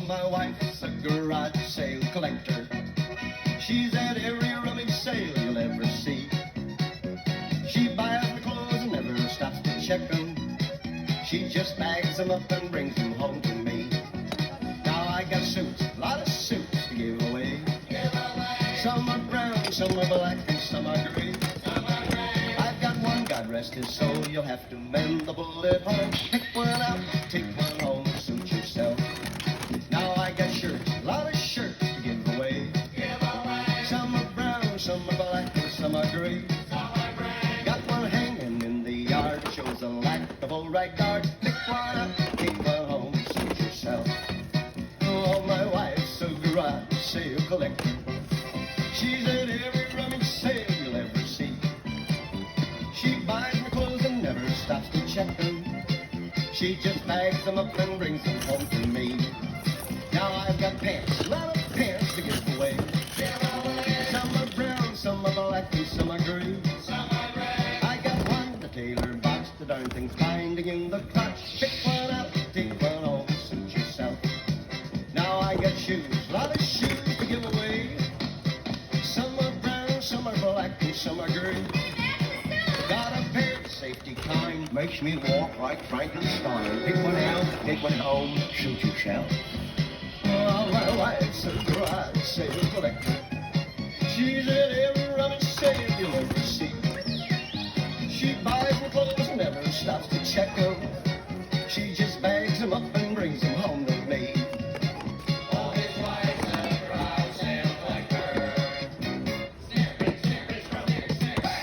my wife's a garage sale collector. She's at every rummage sale you'll ever see. She buys the clothes and never stops to check them. She just bags them up and brings them home to me. Now I got suits, a lot of suits to give away. Some are brown, some are black, and some are gray. I've got one, God rest his soul, you'll have to mend the bullet hole. Pick one out, take one home, suit yourself. Now I got shirts, a lot of shirts to give away. Some are brown, some are black, and some are gray. Got one hanging in the yard, shows a lack of old right guard. Pick one up, take one home, suit yourself. Oh, my wife's a garage sale collector. She's at every rummage sale you'll ever see. She buys my clothes and never stops to check them. She just bags them up and brings them home to me. Now I've got pants, a lot of pants to give away. Some are brown, some are black, and some are gray. I got one, the tailor box, the darn thing's binding in the crotch. Pick one out, take one home, suit yourself. Now I got shoes, a lot of shoes to give away. Some are brown, some are black, and some are gray. Got a pair of safety kind, makes me walk like Frankenstein. Pick one out, take one home, shoot yourself. Oh, my wife's a garage sale collector. She's at every rummage sale you'll ever see. She buys my clothes and never stops to check them. She just bags them up and brings them home to me. Oh, his wife's a garage sale collector. Snippet, from here, snippet.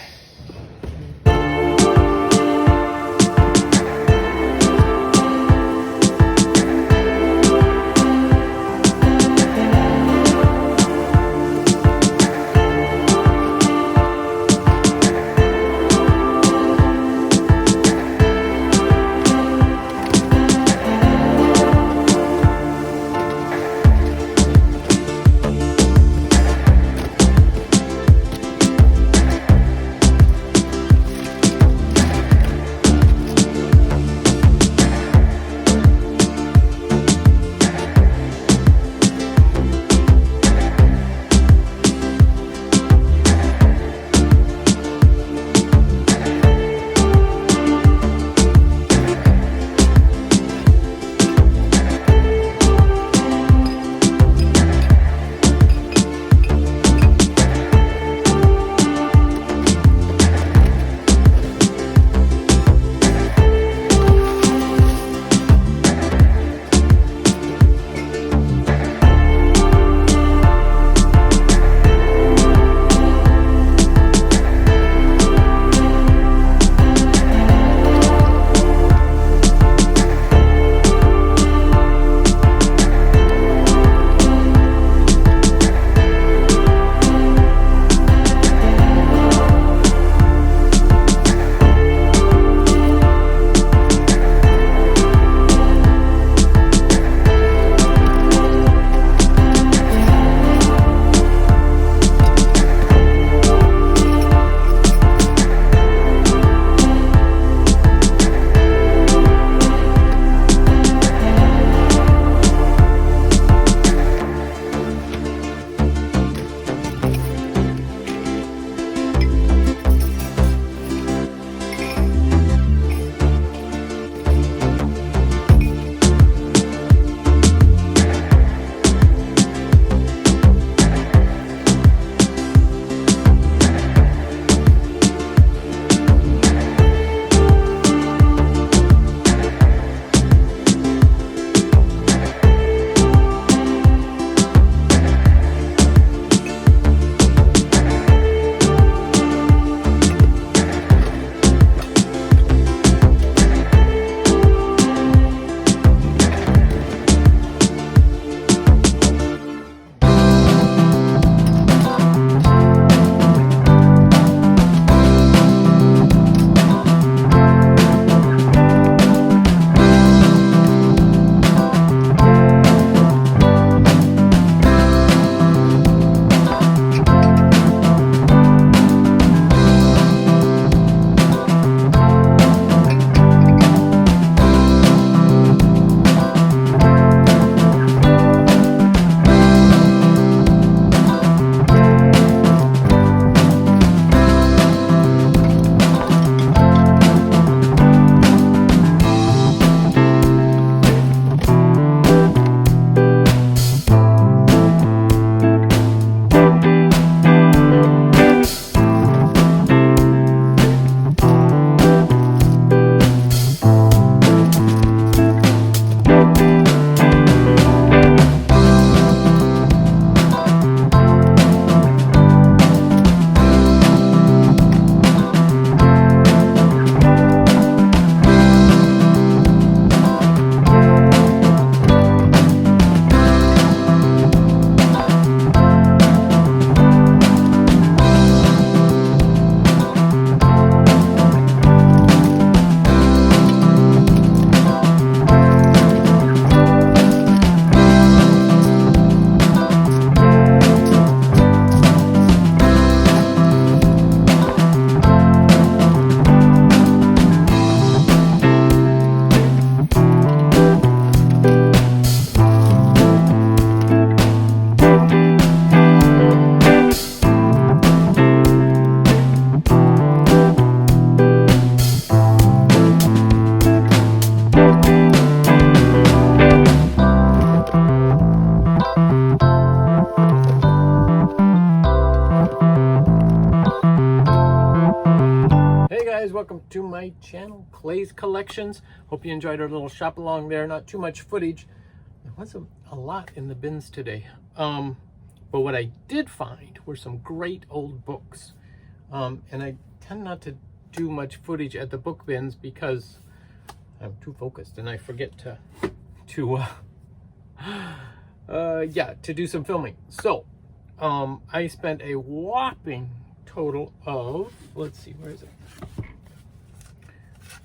to my channel, Clay's Collections. Hope you enjoyed our little shop along there. Not too much footage. There wasn't a lot in the bins today. But what I did find were some great old books. And I tend not to do much footage at the book bins because I'm too focused and I forget to do some filming. So I spent a whopping total of, let's see, where is it?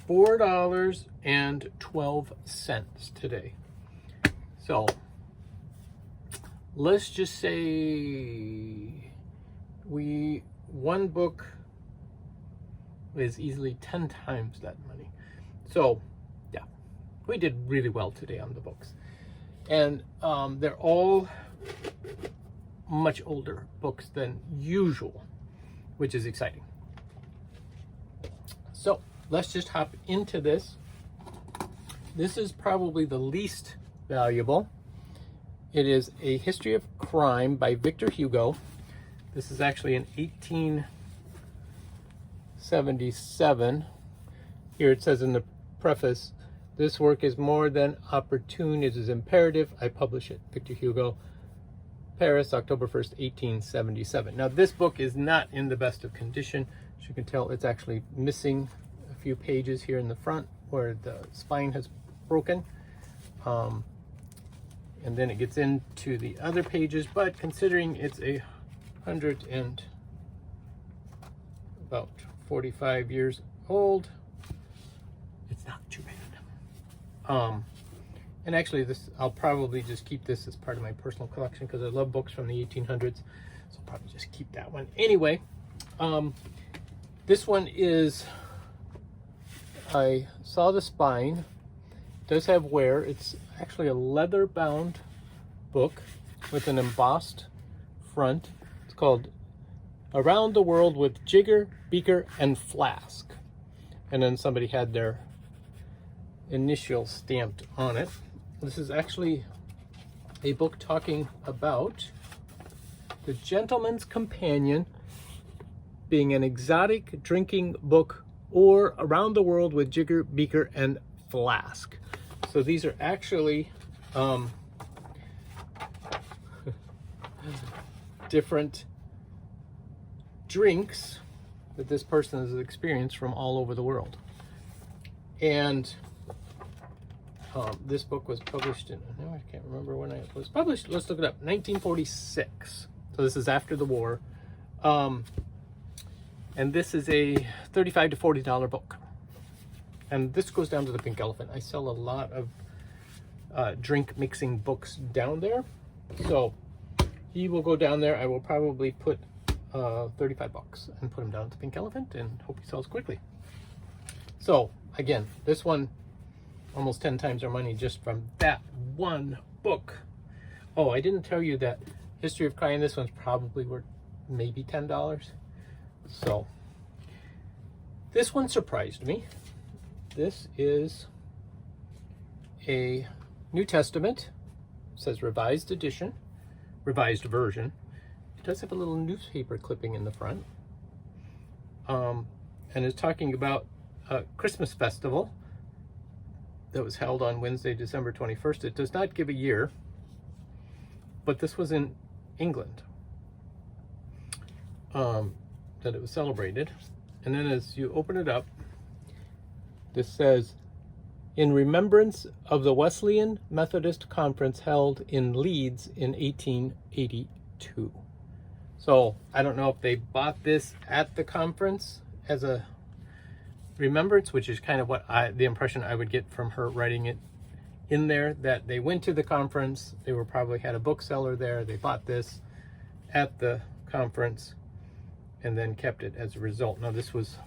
$4.12 today. So let's just say one book is easily 10 times that money. So yeah, we did really well today on the books. And they're all much older books than usual, which is exciting. So let's just hop into this. This is probably the least valuable. It is A History of Crime by Victor Hugo. This is actually an 1877. Here it says in the preface, "This work is more than opportune, it is imperative. I publish it." Victor Hugo, Paris, October 1st, 1877. Now this book is not in the best of condition. As you can tell, it's actually missing a few pages here in the front where the spine has broken. And then it gets into the other pages, but considering it's 45 years old, it's not too bad. And actually I'll probably just keep this as part of my personal collection because I love books from the 1800s, so I'll probably just keep that one. Anyway, this one is, I saw the spine, it does have wear. It's actually a leather bound book with an embossed front. It's called Around the World with Jigger, Beaker, and Flask. And then somebody had their initials stamped on it. This is actually a book talking about the Gentleman's Companion being an exotic drinking book, or Around the World with Jigger, Beaker, and Flask. So these are actually different drinks that this person has experienced from all over the world. And this book was published in, I can't remember when it was published. Let's look it up. 1946. So this is after the war. And this is a $35 to $40 book. And this goes down to the Pink Elephant. I sell a lot of drink mixing books down there. So he will go down there. I will probably put $35 and put him down to Pink Elephant and hope he sells quickly. So again, this one, almost 10 times our money just from that one book. Oh, I didn't tell you that History of Crime, this one's probably worth maybe $10. So this one surprised me. This is a New Testament. It says revised edition, revised version. It does have a little newspaper clipping in the front. And it's talking about a Christmas festival that was held on Wednesday, December 21st. It does not give a year, but this was in England that it was celebrated. And then as you open it up, this says, "In remembrance of the Wesleyan Methodist Conference held in Leeds in 1882. So I don't know if they bought this at the conference as a remembrance, which is kind of what the impression I would get from her writing it in there, that they went to the conference, they were probably had a bookseller there, they bought this at the conference and then kept it as a result. Now this was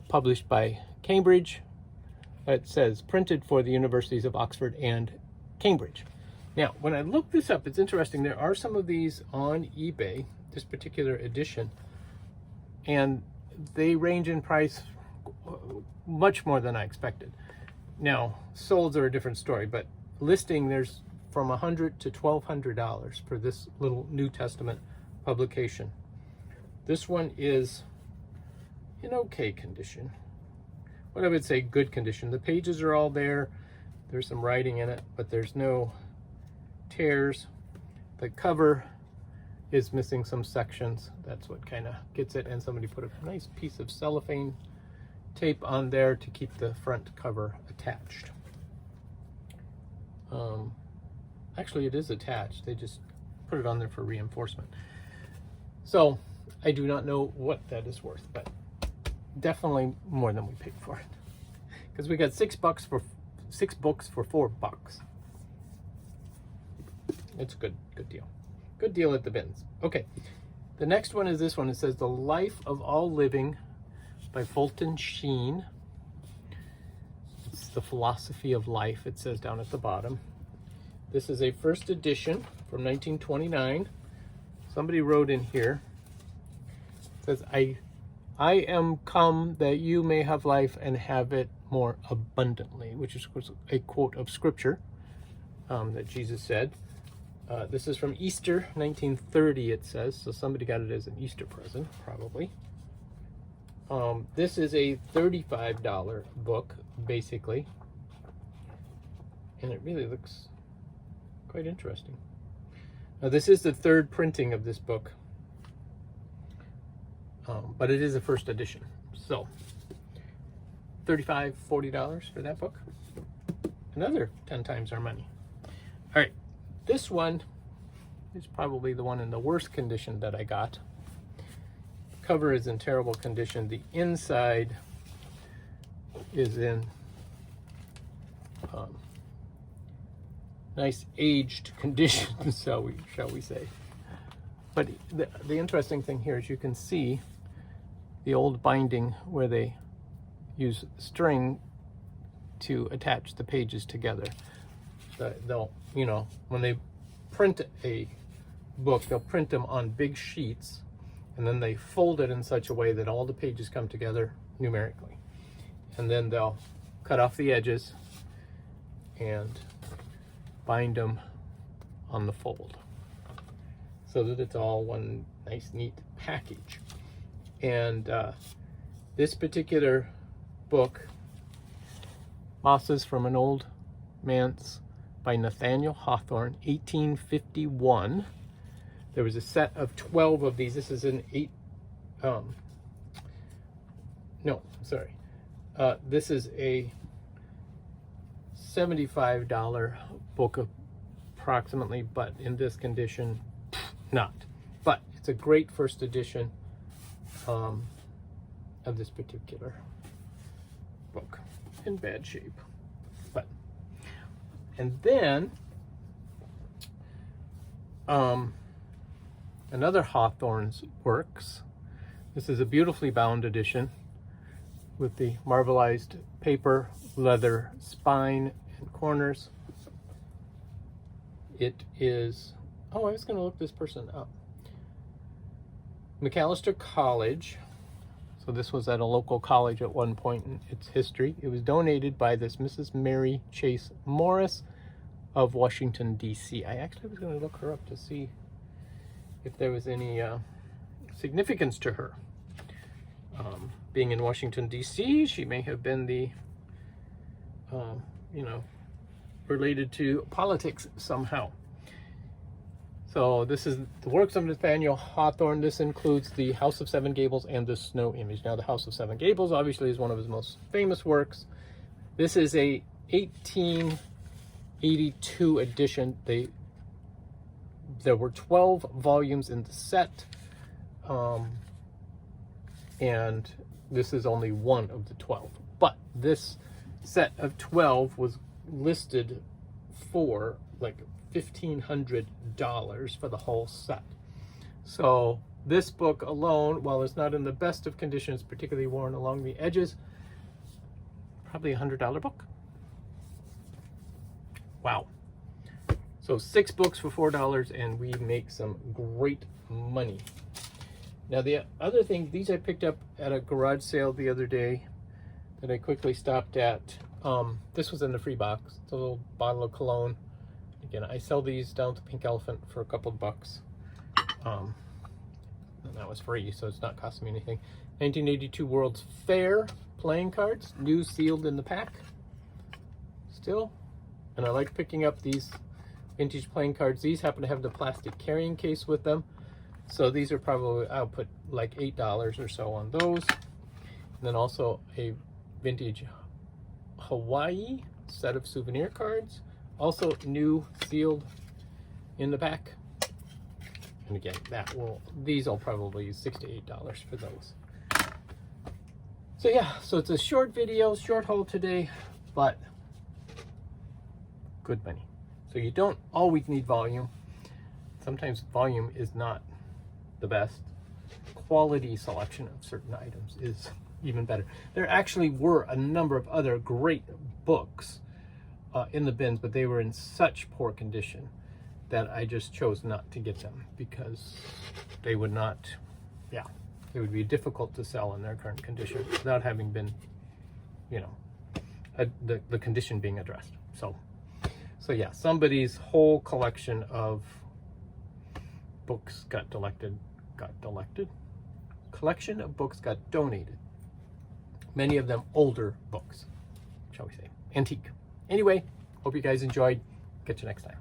published by Cambridge. It says printed for the universities of Oxford and Cambridge. Now, when I looked this up, it's interesting. There are some of these on eBay, this particular edition, and they range in price much more than I expected. Now, solds are a different story, but listing, there's from $100 to $1,200 for this little New Testament publication. This one is in okay condition. What I would say, good condition. The pages are all there. There's some writing in it, but there's no tears. The cover is missing some sections. That's what kind of gets it. And somebody put a nice piece of cellophane tape on there to keep the front cover attached. Actually, it is attached. They just put it on there for reinforcement. So I do not know what that is worth, but definitely more than we paid for it, because we got $6 for 6 books for $4. It's a good deal. Good deal at the bins. Okay, the next one is this one. It says The Life of All Living by Fulton Sheen. It's the philosophy of life, it says down at the bottom. This is a first edition from 1929. Somebody wrote in here, it says, I am come that you may have life and have it more abundantly, which is a quote of scripture that Jesus said. This is from Easter 1930, it says, so somebody got it as an Easter present, probably. This is a $35 book, basically, and it really looks quite interesting. Now, this is the third printing of this book, but it is a first edition, so $35, $40 for that book. Another 10 times our money. All right, this one is probably the one in the worst condition that I got. The cover is in terrible condition. The inside is in nice aged condition, shall we say. But the interesting thing here is you can see the old binding where they use string to attach the pages together. They'll, you know, when they print a book, they'll print them on big sheets, and then they fold it in such a way that all the pages come together numerically. And then they'll cut off the edges and bind them on the fold so that it's all one nice neat package. And this particular book, Mosses from an Old Manse by Nathaniel Hawthorne, 1851. There was a set of 12 of these. This is an this is a $75 book approximately, but in this condition, not. But it's a great first edition of this particular book. In bad shape, but. And then another Hawthorne's works. This is a beautifully bound edition with the marbleized paper, leather spine and corners. It is, oh, I was going to look this person up. Macalester College. So this was at a local college at one point in its history. It was donated by this Mrs. Mary Chase Morris of Washington, D.C. I actually was going to look her up to see if there was any significance to her. Being in Washington, D.C., she may have been the, related to politics somehow. So this is the works of Nathaniel Hawthorne. This includes the House of Seven Gables and the Snow Image. Now, the House of Seven Gables obviously is one of his most famous works. This is a 1882 edition. There were 12 volumes in the set, and this is only one of the 12. But this set of 12 was listed for like $1,500 for the whole set. So this book alone, while it's not in the best of conditions, particularly worn along the edges, probably $100 book. Wow. So 6 books for $4, and we make some great money. Now, the other thing, these I picked up at a garage sale the other day that I quickly stopped at. This was in the free box. It's a little bottle of cologne. Again, I sell these down to Pink Elephant for a couple of bucks. And that was free, so it's not costing me anything. 1982 World's Fair playing cards, new sealed in the pack still. And I like picking up these vintage playing cards. These happen to have the plastic carrying case with them. So these are probably, I'll put like $8 or so on those. And then also a vintage Hawaii set of souvenir cards, also new sealed in the pack. And again, these I'll probably use $6 to $8 for those. So yeah, so it's a short video, short haul today, but good money. So you don't always need volume. Sometimes volume is not the best. Quality selection of certain items is even better. There actually were a number of other great books in the bins, but they were in such poor condition that I just chose not to get them because they would not, yeah, it would be difficult to sell in their current condition without having been, you know, the condition being addressed. So yeah, somebody's whole collection of books got collection of books got donated. Many of them older books, shall we say, antique. Anyway, hope you guys enjoyed. Catch you next time.